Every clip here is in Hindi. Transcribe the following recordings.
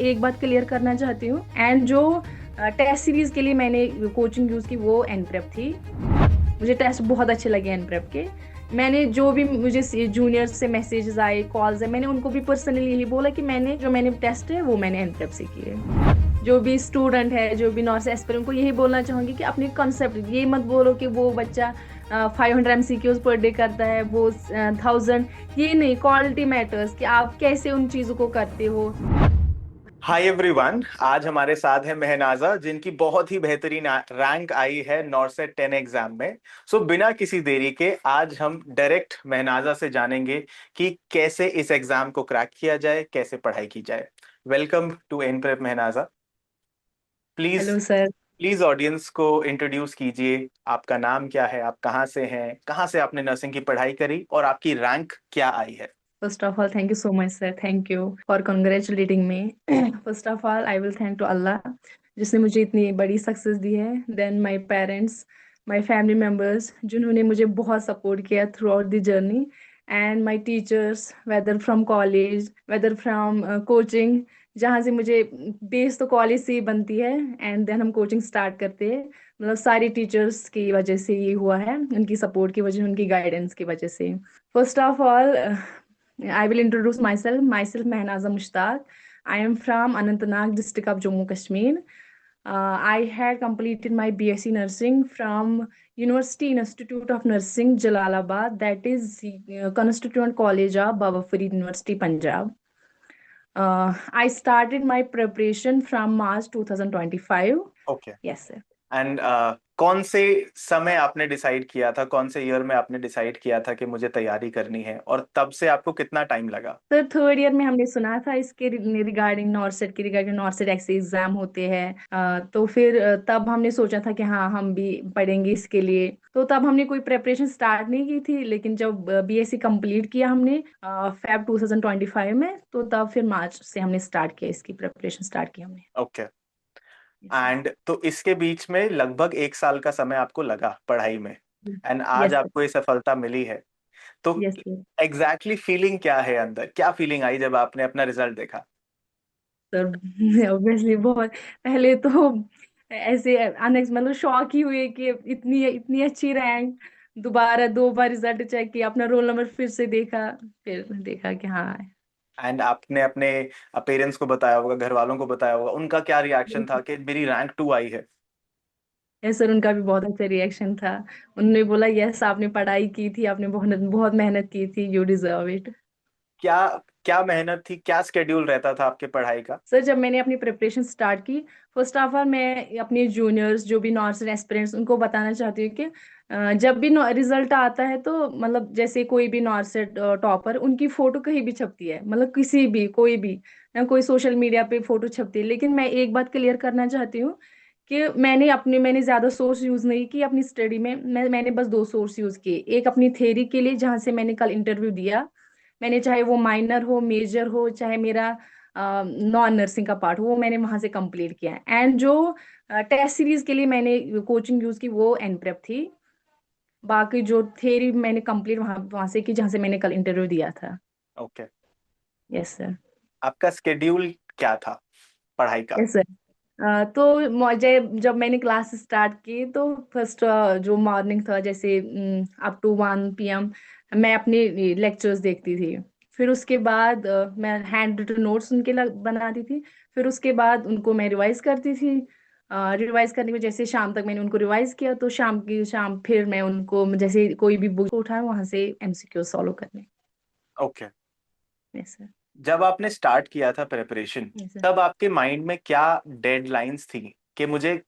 एक बात क्लियर करना चाहती हूँ। एंड जो टेस्ट सीरीज के लिए मैंने कोचिंग यूज की वो एनप्रेप थी। मुझे टेस्ट बहुत अच्छे लगे एनप्रेप के। मैंने जो भी मुझे जूनियर्स से मैसेजेस आए, कॉल्स है, मैंने उनको भी पर्सनली यही बोला कि मैंने टेस्ट है वो मैंने एनप्रेप से किए। जो भी स्टूडेंट है, जो भी नॉर्थ एस्पिरेंट, उनको यही बोलना चाहूंगी कि अपनी कॉन्सेप्ट ये मत बोलो कि वो बच्चा 500 MCQs पर डे करता है, वो 1000। ये नहीं, क्वालिटी मैटर्स कि आप कैसे उन चीजों को करते हो। हाय एवरीवन, आज हमारे साथ है महनाजा जिनकी बहुत ही बेहतरीन रैंक आई है नॉर्सेट 10 एग्जाम में। सो बिना किसी देरी के आज हम डायरेक्ट महनाजा से जानेंगे कि कैसे इस एग्जाम को क्रैक किया जाए, कैसे पढ़ाई की जाए। वेलकम टू एनप्रेप महनाजा। Please hello sir. Please audience को इंट्रोड्यूस कीजिए। आपका नाम क्या है, आप कहाँ से हैं, कहाँ से आपने नर्सिंग की पढ़ाई करी और आपकी रैंक क्या आई है। First of all thank you so much sir, thank you for congratulating me. First of all I will thank to Allah जिसने मुझे इतनी बड़ी सक्सेस दी है। Then my parents, my family members जिन्होंने मुझे बहुत सपोर्ट किया throughout the journey. And my teachers, whether from college whether from coaching, जहाँ से मुझे बेस तो कॉलेज से ही बनती है। एंड देन हम कोचिंग स्टार्ट करते हैं। मतलब सारी टीचर्स की वजह से ये हुआ है, उनकी सपोर्ट की वजह, उनकी गाइडेंस की वजह से। First of all, I will introduce myself. Myself, Mehnaza Mushtaq. I am from Anantnag district of Jammu Kashmir. I had completed my BSc Nursing from University Institute of Nursing, Jalalabad. That is Constituent College of Baba Farid University, Punjab. I started my preparation from March 2025. Okay. Yes, sir. And कौन से समय आपने डिसाइड किया था, कौन से ईयर में आपने डिसाइड किया था कि मुझे तैयारी करनी है, और तब से आपको कितना टाइम लगा। सर थर्ड ईयर में हमने सुना था इसके रिगार्डिंग, नॉर्सेट के रिगार्डिंग, नॉर्सेट ऐसे एग्जाम होते हैं। तो फिर तब हमने सोचा था कि हाँ हम भी पढ़ेंगे इसके लिए। तो तब हमने कोई प्रेपरेशन स्टार्ट नहीं की थी, लेकिन जब बीएससी कंप्लीट किया हमने फेब 2025 में, तो तब फिर मार्च से हमने स्टार्ट किया, इसकी प्रेपरेशन स्टार्ट की हमने। ओके। एंड तो इसके बीच में लगभग 1 साल का समय आपको लगा पढ़ाई में, एंड आज यस आपको ये सफलता मिली है। तो यस। एग्जैक्टली फीलिंग क्या है, अंदर क्या फीलिंग आई जब आपने अपना रिजल्ट देखा। सर ऑब्वियसली बहुत पहले तो ऐसे अनेक्स मतलब शॉक ही हुए कि इतनी इतनी अच्छी रैंक। दोबारा 2 बार रिजल्ट चेक किया, अपना रोल नंबर फिर से देखा, फिर देखा कि हाँ। एंड आपने अपने पेरेंट्स को बताया होगा, घर वालों को बताया होगा, उनका क्या रिएक्शन था कि मेरी रैंक 2 आई है। यस सर, उनका भी बहुत अच्छा रिएक्शन था। उन्होंने बोला यस आपने पढ़ाई की थी, आपने बहुत बहुत मेहनत की थी, यू डिजर्व इट। क्या क्या मेहनत थी, क्या स्केड्यूल रहता था आपके पढ़ाई का। सर जब मैंने अपनी प्रिपरेशन स्टार्ट की, फर्स्ट ऑफ ऑल मैं अपने जूनियर्स जो भी नॉर्थ एस्पिरेंट्स उनको बताना चाहती हूँ कि जब भी रिजल्ट आता है तो मतलब जैसे कोई भी नॉर्थ से टॉपर, उनकी फोटो कहीं भी छपती है, मतलब किसी भी कोई भी ना, कोई सोशल मीडिया पे फोटो छपती है। लेकिन मैं एक बात क्लियर करना चाहती हूँ कि मैंने ज्यादा सोर्स यूज नहीं की अपनी स्टडी में। मैंने बस 2 सोर्स यूज किए। एक अपनी थेरी के लिए जहाँ से मैंने कल इंटरव्यू दिया, मैंने चाहे वो माइनर हो मेजर हो, चाहे मेरा नॉन नर्सिंग का पार्ट हो, वो मैंने वहां से कंप्लीट किया है। एंड जो टेस्ट सीरीज के लिए मैंने कोचिंग यूज की वो एनप्रेप थी। बाकी जो थेरी मैंने कंप्लीट वहां वहां से की जहां से मैंने कल इंटरव्यू दिया था। ओके। Yes sir. आपका स्केड्यूल क्या था पढ़ाई का। Yes sir. तो मुझे जब मैंने क्लास स्टार्ट की तो फर्स्ट जो मॉर्निंग था, जैसे अप टू 1 PM मैं अपने लेक्चर्स देखती थी। फिर उसके बाद मैं हैंड रिटन नोट्स उनके बनाती थी। फिर उसके बाद उनको मैं रिवाइज करती थी। रिवाइज करने में जैसे शाम तक मैंने उनको रिवाइज किया, तो शाम की शाम फिर मैं उनको जैसे कोई भी बुक उठाए वहां से एमसीक्यू सॉल्व करने। ओके। Yes sir. जब आपने स्टार्ट किया था प्रिपरेशन, यस सर। तब आपके माइंड में क्या डेडलाइंस थी कि मुझे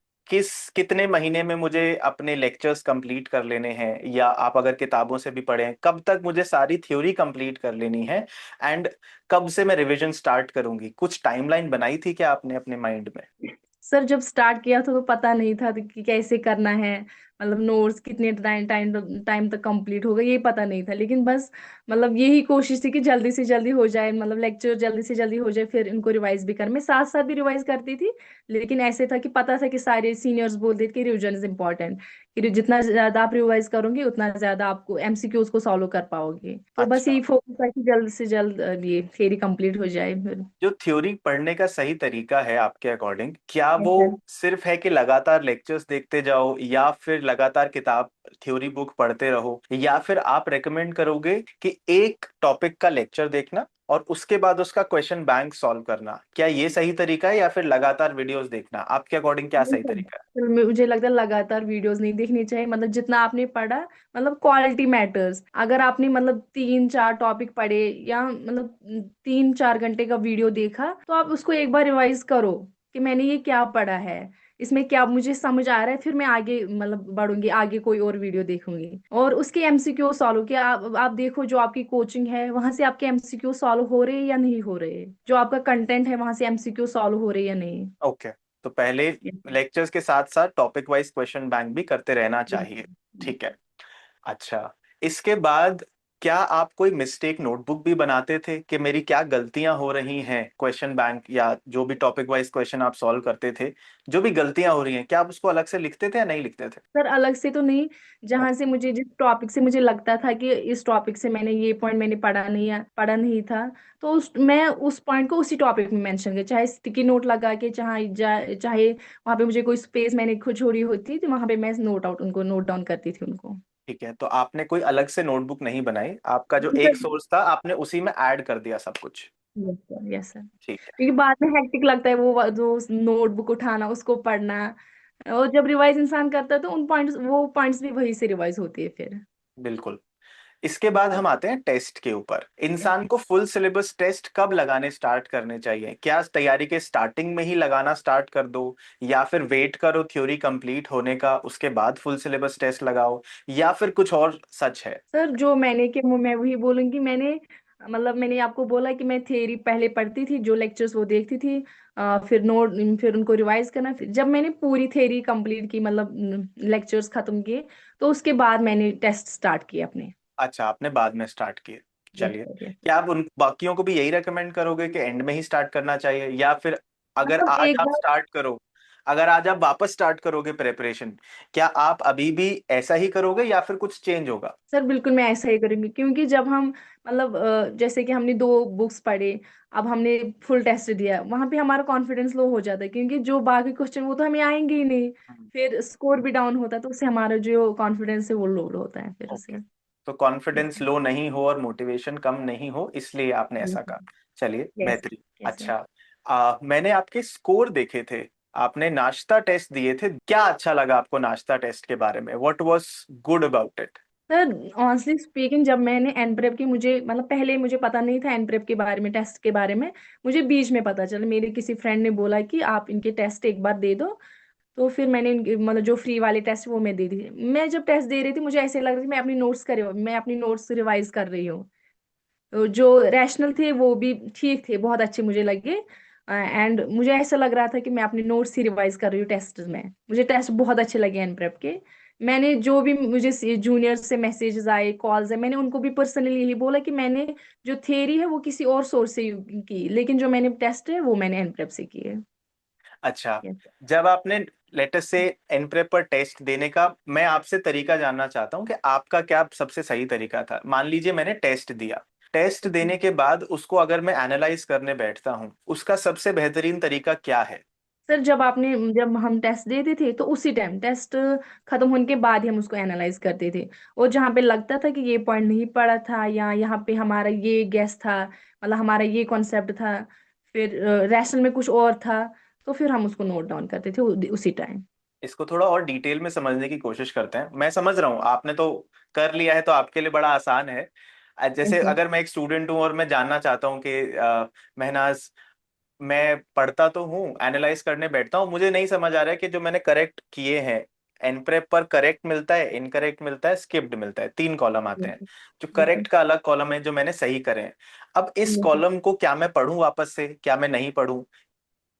कितने महीने में मुझे अपने लेक्चर्स कंप्लीट कर लेने हैं, या आप अगर किताबों से भी पढ़ें कब तक मुझे सारी थ्योरी कंप्लीट कर लेनी है, एंड कब से मैं रिवीजन स्टार्ट करूंगी, कुछ टाइमलाइन बनाई थी क्या आपने अपने माइंड में। सर जब स्टार्ट किया था तो पता नहीं था कि कैसे करना है। मतलब नोट्स कितने टाइम टाइम टाइम तक कंप्लीट होगा ये पता नहीं था, लेकिन बस मतलब यही कोशिश थी कि जल्दी से जल्दी हो जाए, मतलब लेक्चर जल्दी से जल्दी हो जाए, फिर इनको रिवाइज भी कर, मैं साथ साथ भी रिवाइज करती थी। लेकिन ऐसे था कि पता था कि सारे सीनियर्स बोलते थे कि रिवीजन इज इम्पोर्टेंट, कि जितना ज्यादा आप रिवाइज करोगे उतना ज्यादा आपको एमसीक्यूज को सॉल्व कर पाओगे। तो बस अच्छा, यही फोकस था कि जल्द से जल्द ये थ्योरी कंप्लीट हो जाए फिर। जो थ्योरी पढ़ने का सही तरीका है आपके अकॉर्डिंग, क्या वो ऐसा। सिर्फ है कि लगातार लेक्चर्स देखते जाओ, या फिर लगातार किताब थ्योरी बुक पढ़ते रहो, या फिर आप रेकमेंड करोगे कि एक टॉपिक का लेक्चर देखना और उसके बाद उसका क्वेश्चन बैंक सॉल्व करना? क्या ये सही तरीका है, या फिर लगातार वीडियोस देखना? आपके अकॉर्डिंग क्या सही तरीका है? फिर मुझे लगता है लगातार वीडियोस नहीं देखनी चाहिए, मतलब जितना आपने पढ़ा, मतलब क्वालिटी मैटर्स। अगर आपने मतलब 3 4 टॉपिक पढ़े या मतलब 3 4 घंटे का वीडियो देखा, तो आप उसको एक बार रिवाइज करो कि मैंने ये क्या पढ़ा है, इसमें क्या मुझे समझ आ रहा है, फिर मैं आगे मतलब बढ़ूंगी, आगे कोई और वीडियो देखूंगी और उसके एमसीक्यू सॉल्व किया। आप देखो जो आपकी कोचिंग है वहां से आपके एमसीक्यू सॉल्व हो रहे हैं या नहीं हो रहे, जो आपका कंटेंट है वहां से एमसीक्यू सॉल्व हो रहे हैं या नहीं। ओके, तो पहले लेक्चर्स के साथ साथ टॉपिक वाइज क्वेश्चन बैंक भी करते रहना चाहिए। ठीक है। अच्छा, इसके बाद क्या आप कोई मिस्टेक नोटबुक भी बनाते थे कि मेरी क्या गलतियां हो रही हैं क्वेश्चन बैंक, या जो भी टॉपिक वाइज क्वेश्चन आप सॉल्व करते थे, जो भी गलतियां हो रही हैं, क्या आप उसको अलग से लिखते थे या नहीं लिखते थे? सर अलग से तो नहीं, जहां से मुझे जिस टॉपिक से मुझे लगता था कि इस टॉपिक से मैंने ये पॉइंट मैंने पढ़ा नहीं था, तो मैं उस पॉइंट को उसी टॉपिक में मेंशन किया, चाहे स्टिकी नोट लगा के, चाहे वहां पे मुझे कोई स्पेस मैंने खुद छोड़ी होती तो वहां पे मैं नोट डाउन करती थी उनको। ठीक है, तो आपने कोई अलग से नोटबुक नहीं बनाई, आपका जो जी एक सर। सोर्स था आपने उसी में ऐड कर दिया सब कुछ? Yes sir, yes sir. ठीक है। क्योंकि बाद में हेक्टिक लगता है वो जो नोटबुक उठाना उसको पढ़ना, और जब रिवाइज इंसान करता है तो वो पॉइंट्स भी वही से रिवाइज होती है फिर। बिल्कुल। इसके बाद हम आते हैं टेस्ट के ऊपर। Yes, इंसान को फुल सिलेबस टेस्ट कब लगाने स्टार्ट करने चाहिए? क्या तैयारी के स्टार्टिंग में ही लगाना स्टार्ट कर दो, या फिर वेट करो थ्योरी कंप्लीट होने का उसके बाद फुल सिलेबस टेस्ट लगाओ, या फिर कुछ और सच है? सर जो मैंने कि मैं वही बोलूंगी, मैंने आपको बोला कि मैं थ्योरी पहले पढ़ती थी, जो लेक्चर्स वो देखती थी, फिर उनको रिवाइज करना, फिर जब मैंने पूरी थ्योरी कंप्लीट की, मतलब लेक्चर्स खत्म किए, तो उसके बाद मैंने टेस्ट स्टार्ट किए अपने। अच्छा, आपने बाद में स्टार्ट किए। यस चलिए, सर, यस। क्या आप उन बाकियों को भी यही रेकमेंड करोगे कि एंड में ही स्टार्ट करना चाहिए, या फिर अगर मतलब आज एक आप बार। स्टार्ट करो, अगर आज आप वापस स्टार्ट करोगे प्रेपरेशन, क्या आप अभी भी ऐसा ही करोगे या फिर कुछ चेंज होगा? सर बिल्कुल मैं ऐसा ही करूंगी, क्योंकि जब हम मतलब जैसे कि हमने 2 बुक्स पढ़े, अब हमने फुल टेस्ट दिया, वहां पे हमारा कॉन्फिडेंस लो हो जाता है, क्योंकि जो बाकी क्वेश्चन वो तो हमें आएंगे ही नहीं, फिर स्कोर भी डाउन होता है, तो उससे हमारा जो कॉन्फिडेंस है वो लो होता है फिर ओके, से। तो कॉन्फिडेंस लो नहीं हो और मोटिवेशन कम नहीं हो, इसलिए आपने ऐसा कहा। चलिए, यस। बेहतरीन। Yes sir. अच्छा, मैंने आपके स्कोर देखे थे, आपने नाश्ता टेस्ट दिए थे, क्या अच्छा लगा आपको नाश्ता टेस्ट के बारे में? What was good about it? Sir honestly speaking, जब मैंने एनप्रेप की, मुझे मतलब पहले मुझे पता नहीं था एनप्रेप के बारे में, टेस्ट के बारे में। मुझे बीच में पता चला, मेरे किसी फ्रेंड ने बोला कि आप इनके टेस्ट एक बार दे दो, तो फिर मैंने मतलब जो फ्री वाले टेस्ट वो मैं दे दी। मैं जब टेस्ट दे रही थी मुझे ऐसे लग रहा था कि मैं अपनी नोट्स रिवाइज कर रही हूँ। तो जो रैशनल थे वो भी ठीक थे, बहुत अच्छे मुझे लगे। एंड मुझे ऐसा लग रहा था कि मैं अपनी नोट्स ही रिवाइज कर रही हूँ टेस्ट में। मुझे टेस्ट बहुत अच्छे लगे एन प्रेप के। मैंने जो भी मुझे जूनियर से मैसेजेस आए, कॉल्स है, मैंने उनको भी पर्सनली यही बोला कि मैंने जो थ्योरी है वो किसी और सोर्स से की, लेकिन जो मैंने टेस्ट है वो मैंने एन प्रेप से की है। अच्छा, Yes. जब आपने लेटर से एनप्रेप पर टेस्ट देने का, मैं आपसे तरीका जानना चाहता हूँ कि आपका क्या सबसे सही तरीका था। मान लीजिए मैंने टेस्ट दिया, टेस्ट देने के बाद उसको अगर मैं एनालाइज करने बैठता हूँ, उसका सबसे बेहतरीन तरीका क्या है? सर जब हम टेस्ट देते थे तो उसी टाइम टेस्ट खत्म होने के बाद ही हम उसको एनालाइज करते थे, और जहाँ पे लगता था कि ये पॉइंट नहीं पड़ा था या यहाँ पे हमारा ये गेस था, मतलब हमारा ये कॉन्सेप्ट था, फिर रैशनल में कुछ और था, तो फिर हम उसको नोट डाउन करते थे उसी टाइम। इसको थोड़ा और डिटेल में समझने की कोशिश करते हैं। मैं समझ रहा हूँ, आपने तो कर लिया है तो आपके लिए बड़ा आसान है। जैसे ऐसे। अगर मैं एक स्टूडेंट हूँ और मैं जानना चाहता हूँ कि महनाज, मैं पढ़ता तो हूँ, एनालाइज करने बैठता हूँ, मुझे नहीं समझ आ रहा है कि जो मैंने करेक्ट किए हैं, एनप्रेप पर करेक्ट मिलता है, इनकरेक्ट मिलता है, स्किप्ड मिलता है, 3 कॉलम आते हैं। जो करेक्ट का अलग कॉलम है, जो मैंने सही करे हैं। अब इस कॉलम को क्या मैं पढूं वापस से, क्या मैं नहीं पढूं?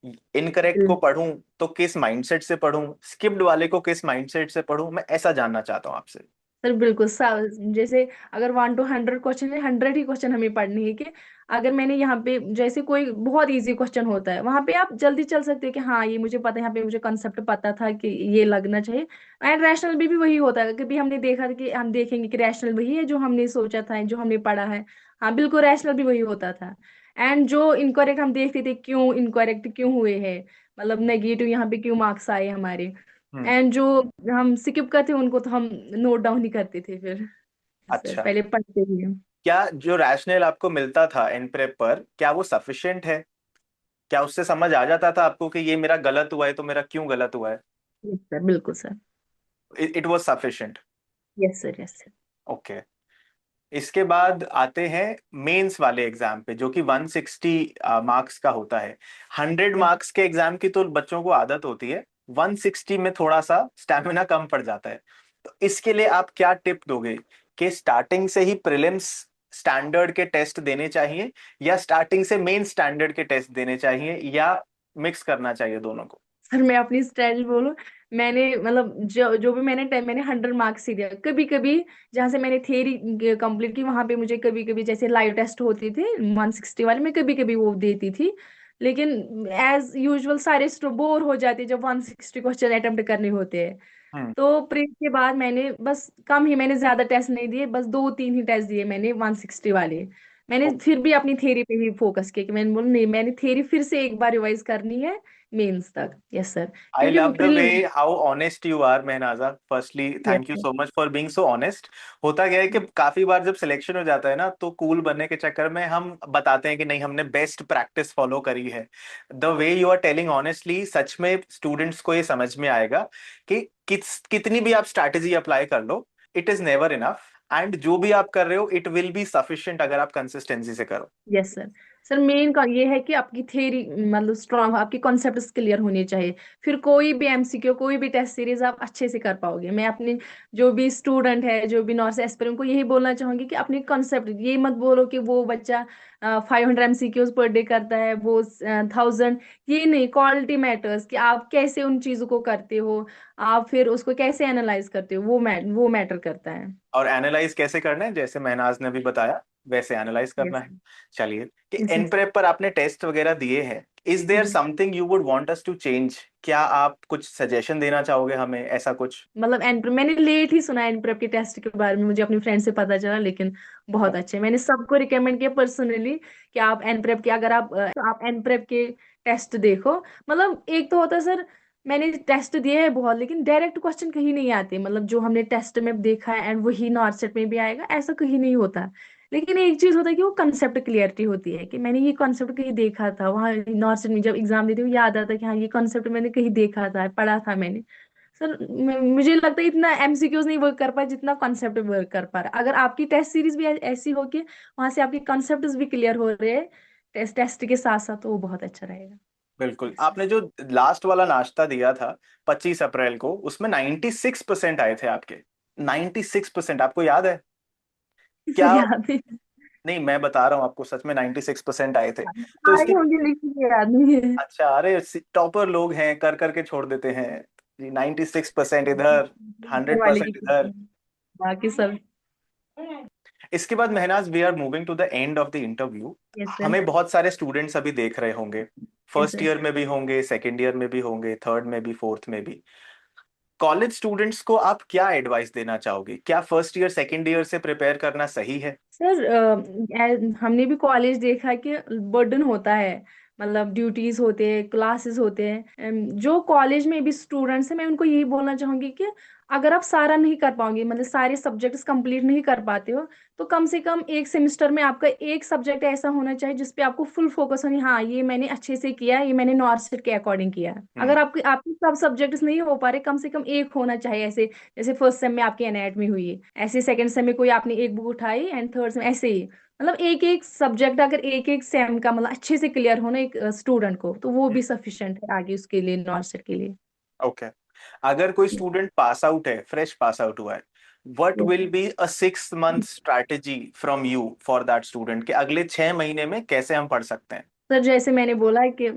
इनकरेक्ट को पढ़ूं तो किस माइंडसेट से पढ़ूं, स्किप्ड वाले को किस माइंडसेट से पढ़ूं, मैं ऐसा जानना चाहता हूं आपसे। सर बिल्कुल जैसे अगर 1 to 100 क्वेश्चन है, 100 ही क्वेश्चन हमें पढ़नी है कि अगर मैंने यहाँ पे जैसे कोई बहुत इजी क्वेश्चन होता है वहां पे आप जल्दी चल सकते हैं कि हाँ ये मुझे पता है, यहाँ पे मुझे कंसेप्ट पता था कि ये लगना चाहिए। एंड रैशनल भी वही होता है, कभी हमने देखा था कि हम देखेंगे कि रैशनल वही है जो हमने सोचा था, जो हमने पढ़ा है। हाँ बिल्कुल रैशनल भी वही होता था। एंड जो इनकरेक्ट हम देखते थे क्यों इनकरेक्ट क्यों हुए हैं, मतलब नेगेटिव यहाँ पे क्यों मार्क्स आए हमारे। हम्म। एंड जो हम स्किप करते उनको तो हम नोट डाउन ही करते थे फिर। सर अच्छा, पहले पढ़ते ही हैं। क्या जो रैशनल आपको मिलता था इन प्रेप पर, क्या वो सफिशिएंट है? क्या उससे समझ आ जाता था आपको कि ये मेरा गलत हुआ है तो मेरा क्यों गलत हुआ है? यस सर बिल्कुल sir. It was sufficient. Yes sir yes sir. Okay. इसके बाद आते हैं मेंस वाले एग्जाम पे, जो कि 160 मार्क्स का होता है। 100 यस मार्क्स के एग्जाम की तो बच्चों को आदत होती है, 160 में थोड़ा सा स्टैमिना कम पड़ जाता है। तो इसके लिए आप क्या टिप दोगे कि स्टार्टिंग से ही प्रीलिम्स स्टैंडर्ड के टेस्ट देने चाहिए, या स्टार्टिंग से मेन स्टैंडर्ड के टेस्ट देने चाहिए, या मिक्स करना चाहिए दोनों को? सर मैं अपनी स्ट्रेटजी बोलूं, मैंने मतलब जो जो भी मैंने 100 मार्क्स ही दिया। कभी कभी जहाँ से मैंने थियरी कंप्लीट की वहां पे मुझे कभी कभी जैसे लाइव टेस्ट होते थे 160 वाले में, कभी कभी वो देती थी। लेकिन एज यूजुअल सारे बोर हो जाते जब 160 क्वेश्चन अटेम्प्ट करने होते हैं। हम्म। तो प्री के बाद मैंने बस कम ही, मैंने ज्यादा टेस्ट नहीं दिए, बस 2-3 ही टेस्ट दिए मैंने 160 वाले। मैंने फिर भी अपनी थ्योरी पे ही फोकस किया कि मैंने बोला नहीं, मैंने थ्योरी फिर से एक बार रिवाइज करनी है मेंस तक। Yes sir. आई क्योंकि love the way prelim. How honest you are महनाजा, firstly yes thank you sir. So much for being so honest. होता क्या है कि काफी बार जब सिलेक्शन हो जाता है ना, तो कूल बनने के चक्कर में हम बताते हैं कि नहीं हमने बेस्ट प्रैक्टिस फॉलो करी है। The way you are telling honestly, सच में स्टूडेंट्स को ये समझ में आएगा कि कितनी भी आप स्ट्रैटेजी अप्लाई कर लो, it is never enough. And जो भी आप कर रहे हो इट विल बी सफिशिएंट अगर आप कंसिस्टेंसी से करो। Yes sir. सर मेन का ये है कि आपकी थ्योरी मतलब स्ट्रांग, आपकी कॉन्सेप्ट्स क्लियर होने चाहिए। फिर कोई भी एमसीक्यू कोई भी टेस्ट सीरीज आप अच्छे से कर पाओगे। मैं अपने जो भी स्टूडेंट है, जो भी नॉर्थ एस्पिरेंट को यही बोलना चाहूंगी कि अपनी कॉन्सेप्ट ये मत बोलो कि वो बच्चा 500 एमसीक्यूज पर डे करता है, वो 1000। ये नहीं, क्वालिटी मैटर्स कि आप कैसे उन चीजों को करते हो, आप फिर उसको कैसे एनालाइज करते हो, वो मैटर करता है। और एनालाइज कैसे करना है, जैसे महनाज ने भी बताया वैसे एनालाइज करना यस है। चलिए, कि यस एन यस। प्रेप पर आपने टेस्ट वगैरह दिए हैं, is there something you would want us to change? क्या आप कुछ सजेशन देना चाहोगे हमें, ऐसा कुछ? मतलब मैंने लेट ही सुना एनप्रेप के टेस्ट के बारे में, मुझे अपनी फ्रेंड से पता चला। लेकिन बहुत अच्छे, मैंने सबको रिकमेंड किया पर्सनली कि आप एनप्रेप के, अगर आप एनप्रेप के टेस्ट देखो। मतलब एक तो होता है सर, मैंने टेस्ट दिए हैं बहुत, लेकिन डायरेक्ट क्वेश्चन कहीं नहीं आते, मतलब जो हमने टेस्ट में देखा है एंड वही नॉर्थ सेट में भी आएगा ऐसा कहीं नहीं होता। लेकिन एक चीज होता है कि वो कंसेप्ट क्लियरिटी होती है कि मैंने ये कॉन्सेप्ट कहीं देखा था, वहाँ नॉर्थ सेट में जब एग्जाम देती हूँ याद आता है कि हाँ ये कॉन्सेप्ट मैंने कहीं देखा था, पढ़ा था मैंने। सर मुझे लगता है इतना एमसीक्यूज नहीं वर्क कर पाए जितना कॉन्सेप्ट वर्क कर पा रहा है। अगर आपकी टेस्ट सीरीज भी ऐसी हो कि वहां से आपके कॉन्सेप्ट्स भी क्लियर हो रहे हैं टेस्ट टेस्ट के साथ साथ, तो वो बहुत अच्छा रहेगा। बिल्कुल। यस आपने जो लास्ट वाला नाश्ता दिया था 25 अप्रैल को, उसमें 96% आए थे आपके। 96%, आपको याद है सर। क्या? याद नहीं। नहीं, मैं बता रहा हूँ आपको, सच में 96% आए थे। तो आ इसके, रही होंगी लेकिन याद नहीं है। अच्छा, अरे टॉपर लोग हैं, कर करके छोड़ देते हैं जी। 96% इधर, ऊपर हंड्रेड वाले की परसेंट इधर। किस्मत, बाकी सब। इसके बाद Mehnaz, we are moving to the end of the interview. Yes sir. हमें बहुत सारे स्टूडेंट्स अभी देख रहे होंगे, यस फर्स्ट सर। ईयर में भी होंगे, सेकेंड ईयर में भी होंगे, थर्ड में भी, फोर्थ में भी। कॉलेज स्टूडेंट्स को आप क्या एडवाइस देना चाहोगे? क्या फर्स्ट ईयर सेकेंड ईयर से प्रिपेयर करना सही है? सर हमने भी कॉलेज देखा कि बर्डन होता है, मतलब ड्यूटीज होते हैं, क्लासेस होते हैं। जो कॉलेज में भी स्टूडेंट्स हैं मैं उनको यही बोलना चाहूंगी कि अगर आप सारा नहीं कर पाओगे, मतलब सारे सब्जेक्ट्स कंप्लीट नहीं कर पाते हो, तो कम से कम एक सेमेस्टर में आपका एक सब्जेक्ट ऐसा होना चाहिए जिसपे आपको फुल फोकस होनी, हाँ ये मैंने अच्छे से किया, ये मैंने नॉर्थ सेट के अकॉर्डिंग किया। हम्म। अगर आपके आपके सब सब्जेक्ट्स नहीं हो पा रहे, कम से कम एक होना चाहिए ऐसे। जैसे फर्स्ट सेम में आपकी एनाटॉमी हुई है, ऐसे सेकंड सेम में कोई आपने एक बुक उठाई, एंड थर्ड सेम ऐसे ही। मतलब एक एक सब्जेक्ट अगर एक एक सेम का मतलब अच्छे से क्लियर होना एक स्टूडेंट को, तो वो भी सफिशिएंट है आगे उसके लिए, नॉर्थ सेट के लिए। ओके। अगर कोई स्टूडेंट पास आउट है, फ्रेश पास आउट हुआ है, what yes will be a 6 month strategy from you for that student, कि अगले 6 महीने में कैसे हम पढ़ सकते हैं? सर जैसे मैंने बोला है कि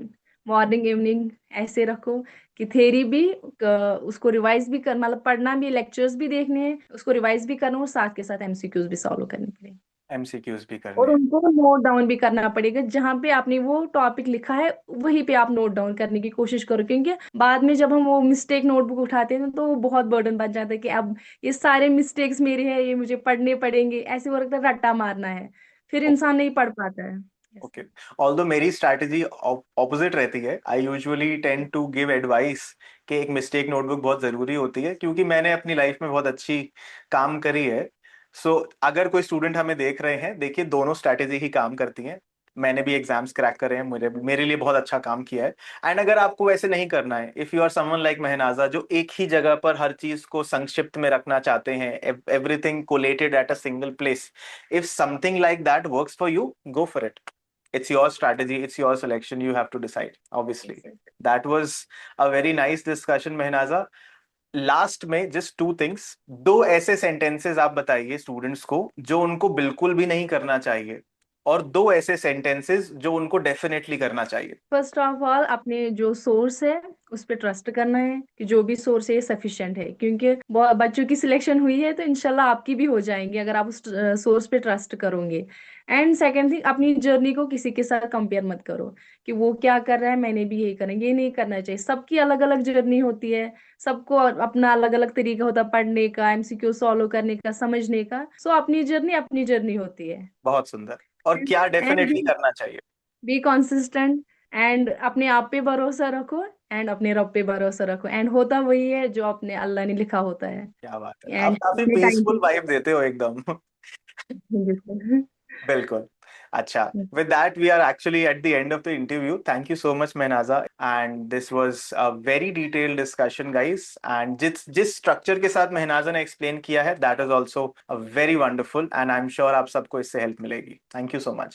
मॉर्निंग इवनिंग ऐसे रखो कि थेरी भी उसको रिवाइज भी कर, मतलब पढ़ना भी, लेक्चर्स भी देखने हैं, उसको रिवाइज भी करना और साथ के साथ एमसीक्यूज भी सॉल्व करने पड़ेंगे। एमसीक्यूज भी और करने हैं। उनको नोट डाउन भी करना पड़ेगा, जहां पे आपने वो टॉपिक लिखा है वहीं पे आप नोट डाउन करने की कोशिश करो, क्योंकि बाद में जब हम वो मिस्टेक नोटबुक उठाते हैं तो वो बहुत बर्डन बन जाता है कि अब ये सारे मिस्टेक्स मेरे हैं, ये मुझे पढ़ने पड़ेंगे, ऐसे वो लगता है रट्टा मारना है, फिर ओके। इंसान नहीं पढ़ पाता है। Yes. ओके। ऑल्दो मेरी स्ट्रैटेजी ऑपोजिट रहती है, I usually tend to give advice कि एक मिस्टेक नोटबुक बहुत जरूरी होती है, क्योंकि मैंने अपनी लाइफ में बहुत अच्छी काम करी है। सो अगर कोई स्टूडेंट हमें देख रहे हैं, देखिए दोनों स्ट्रैटेजी ही काम करती हैं। मैंने भी एग्जाम्स क्रैक करे हैं, मेरे लिए बहुत अच्छा काम किया है। एंड अगर आपको वैसे नहीं करना है, if you are someone like महनाजा जो एक ही जगह पर हर चीज को संक्षिप्त में रखना चाहते हैं, everything collated at a single place, if something like that works for you, go for it. It's your strategy, it's your selection, you have to decide, obviously. Yes, yes. That was a very nice discussion, Mehnaza. Last में जस्ट टू थिंग्स, दो ऐसे सेंटेंसेस आप बताइए स्टूडेंट्स को जो उनको बिल्कुल भी नहीं करना चाहिए, और दो ऐसे सेंटेंसेस जो उनको डेफिनेटली करना चाहिए। फर्स्ट ऑफ ऑल अपने जो सोर्स है उस पर ट्रस्ट करना है कि जो भी सोर्स है सफिशिएंट है, क्योंकि बच्चों की सिलेक्शन हुई है तो इंशाल्लाह आपकी भी हो जाएंगी अगर आप उस सोर्स पे ट्रस्ट करोगे। एंड सेकेंड थिंग, अपनी जर्नी को किसी के साथ कंपेयर मत करो कि वो क्या कर रहा है मैंने भी यही करना है, ये नहीं करना चाहिए। सबकी अलग अलग जर्नी होती है, सबको अपना अलग अलग तरीका होता है पढ़ने का, एमसीक्यू सॉल्व करने का, समझने का। सो अपनी जर्नी होती है। बहुत सुंदर। और क्या डेफिनेटली एंड करना चाहिए? बी कॉन्सिस्टेंट, एंड अपने आप पे भरोसा रखो, एंड अपने रब पे भरोसा रखो, एंड होता वही है जो अपने अल्लाह ने लिखा होता है। क्या बात है, आप एंड काफी अपने टाइम पीसफुल पे वाइब देते हो एकदम। बिल्कुल। बिल्कुल। अच्छा, with that we are actually at the end of the interview. Thank you so much Mehnaza, and this was a very detailed discussion guys, and जिस जिस स्ट्रक्चर के साथ मेहनाजा ने एक्सप्लेन किया है, that is also a very wonderful, and I'm sure आप सबको इससे हेल्प मिलेगी। Thank you so much.